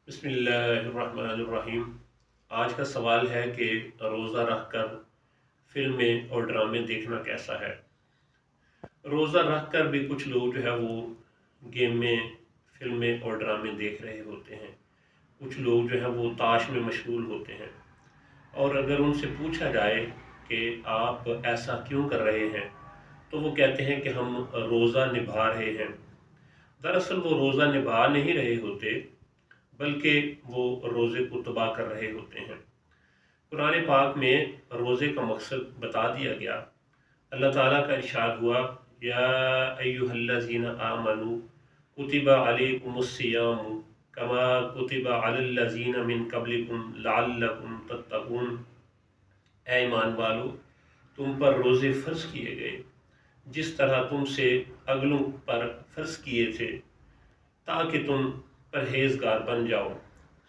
बिस्मिल्लाहिर्रहमानिर्रहीम। आज का सवाल है कि रोज़ा रख कर फ़िल्में और ड्रामे देखना कैसा है। रोज़ा रख कर भी कुछ लोग जो है वो गेमें, फ़िल्में और ड्रामे देख रहे होते हैं। कुछ लोग जो है वो ताश में मशगूल होते हैं, और अगर उनसे पूछा जाए कि आप ऐसा क्यों कर रहे हैं, तो वो कहते हैं कि हम रोज़ा निभा रहे हैं। दरअसल वो रोज़ा निभा नहीं रहे होते, बल्कि वो रोज़े को तबाह कर रहे होते हैं। कुरान पाक में रोज़े का मकसद बता दिया गया। अल्लाह ताला का इरशाद हुआ, या अय्युहल्लज़ीना आमनू कुतिबा अलैकुमुस्सियामु कमा कुतिबा अलल्लज़ीना मिन क़ब्लिकुम लअल्लकुम तत्तक़ून। ऐ ईमान वालो, तुम पर रोज़े फ़र्ज़ किए गए जिस तरह तुमसे अगलों पर फ़र्ज़ किए थे, ताकि तुम परहेज़गार बन जाओ।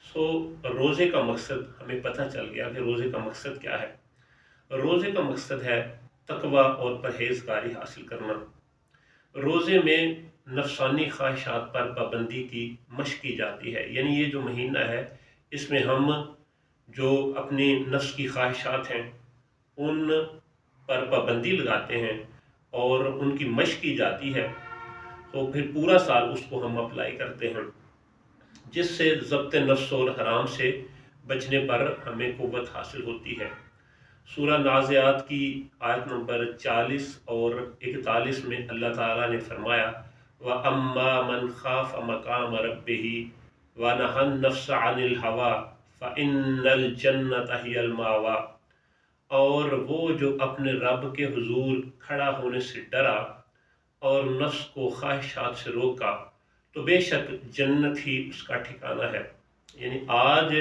सो रोज़े का मकसद हमें पता चल गया कि रोज़े का मकसद क्या है। रोज़े का मकसद है तकवा और परहेज़गारी हासिल करना। रोज़े में नफ़सानी ख्वाहिशात पर पाबंदी की मशक़ की जाती है। यानी ये जो महीना है, इसमें हम जो अपनी नफ्स की ख्वाहिशात हैं उन पर पाबंदी लगाते हैं और उनकी मशक़ की जाती है, तो फिर पूरा साल उसको हम अप्लाई करते हैं, जिससे ज़ब्त नफ्स और हराम से बचने पर हमें क़ुव्वत हासिल होती है। सूरह नाज़ियात की आयत नंबर 40 और 41 में अल्लाह ताला ने फरमाया, व अम्मा मन खाफ मकाम रब्बिही व नहन नफ्स अनिल हवा फ़इन्नल जन्नत हियल मावा। और वो जो अपने रब के हुजूर खड़ा होने से डरा और नफ्स को ख्वाहिशात से रोका, तो बेशक जन्नत ही उसका ठिकाना है। यानी आज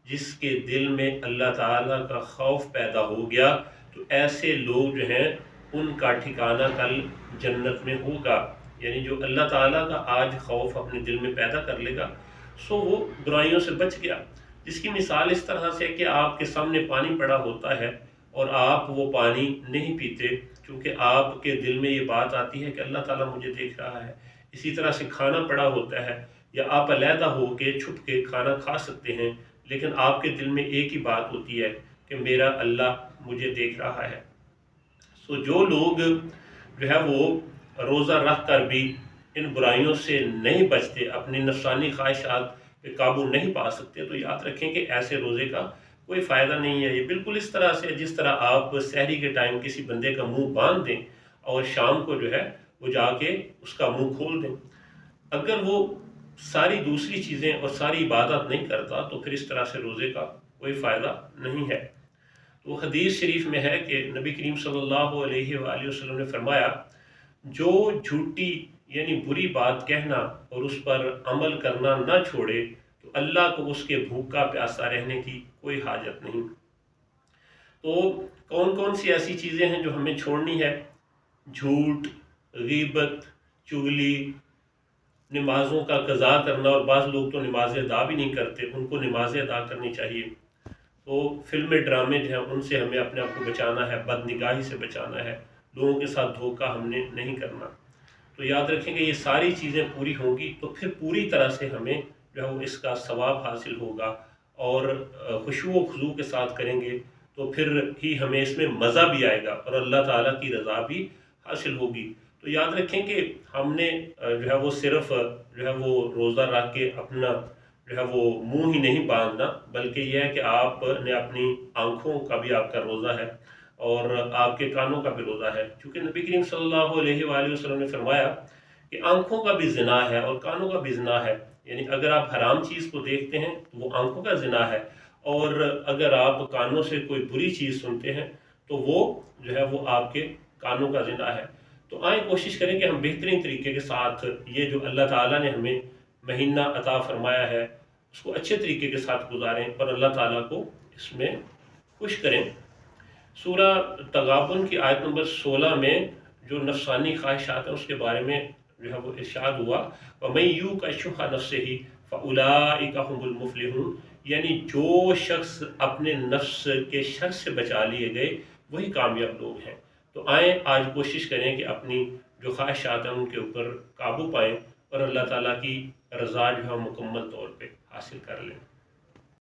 जिसके दिल में अल्लाह ताला का खौफ पैदा हो गया, तो ऐसे लोग जो हैं उनका ठिकाना कल जन्नत में होगा। यानी जो अल्लाह ताला का आज खौफ अपने दिल में पैदा कर लेगा, सो वो बुराइयों से बच गया। जिसकी मिसाल इस तरह से कि आपके सामने पानी पड़ा होता है और आप वो पानी नहीं पीते, क्योंकि आपके दिल में ये बात आती है कि अल्लाह ताला मुझे देख रहा है। इसी तरह से खाना पड़ा होता है, या आप अलहदा हो के छुप के खाना खा सकते हैं, लेकिन आपके दिल में एक ही बात होती है कि मेरा अल्लाह मुझे देख रहा है। सो जो लोग जो है वो रोज़ा रख कर भी इन बुराइयों से नहीं बचते, अपनी नफ़सानी ख्वाहिशात पे काबू नहीं पा सकते, तो याद रखें कि ऐसे रोज़े का कोई फ़ायदा नहीं है। ये बिल्कुल इस तरह से जिस तरह आप सहरी के टाइम किसी बंदे का मुंह बांध दें और शाम को जो है वो जाके उसका मुंह खोल दें। अगर वो सारी दूसरी चीज़ें और सारी इबादत नहीं करता, तो फिर इस तरह से रोज़े का कोई फ़ायदा नहीं है। तो हदीस शरीफ में है कि नबी करीम सल्लल्लाहु अलैहि वसल्लम ने फरमाया, जो झूठी यानी बुरी बात कहना और उस पर अमल करना ना छोड़े, तो अल्लाह को उसके भूखा प्यासा रहने की कोई हाजत नहीं। तो कौन कौन सी ऐसी चीज़ें हैं जो हमें छोड़नी है? झूठ, गीबत, चुगली, नमाज़ों का कज़ा करना, और बाज़ लोग तो नमाज़ें अदा भी नहीं करते, उनको नमाज़ें अदा करनी चाहिए। तो फ़िल्में ड्रामे जो हैं उनसे हमें अपने आप को बचाना है, बदनिगाही से बचाना है, लोगों के साथ धोखा हमने नहीं करना। तो याद रखेंगे ये सारी चीज़ें पूरी होंगी तो फिर पूरी तरह से हमें जो है वो इसका सवाब हासिल होगा, और खुशू व खुजू के साथ करेंगे तो फिर ही हमें इसमें मज़ा भी आएगा और अल्लाह ताला की रज़ा भी हासिल होगी। तो याद रखें कि हमने जो है वो सिर्फ़ जो है वो रोज़ा रख के अपना जो है वो मुंह ही नहीं बांधना, बल्कि यह है कि आपने अपनी आँखों का भी आपका रोज़ा है और आपके कानों का भी रोज़ा है। क्योंकि नबी करीम सल्लल्लाहु अलैहि वसल्लम ने फरमाया कि आँखों का भी ज़िना है और कानों का भी ज़िना है। यानी अगर आप हराम चीज़ को देखते हैं तो वो आँखों का ज़िना है, और अगर आप कानों से कोई बुरी चीज़ सुनते हैं तो वो जो है वो आपके कानों का ज़िना है। तो आए कोशिश करें कि हम बेहतरीन तरीके के साथ ये जो अल्लाह ताला ने हमें महीना अता फरमाया है उसको अच्छे तरीके के साथ गुजारें और अल्लाह ताला को इसमें खुश करें। सूरह तगाबुन की आयत नंबर 16 में जो नफ़सानी ख्वाहिशात हैं उसके बारे में जो है वो इरशाद हुआ, वमन यूक़ शुह नफ्सिही फ़उलाइका हुमुल मुफ़्लिहून। यानी जो शख्स अपने नफ्स के शर से बचा लिए गए वही कामयाब लोग हैं। तो आएँ आज कोशिश करें कि अपनी जो ख्वाहिशात हैं उनके ऊपर काबू पाएँ और अल्लाह ताला की रज़ा जो है मुकम्मल तौर पे حاصل کر لیں.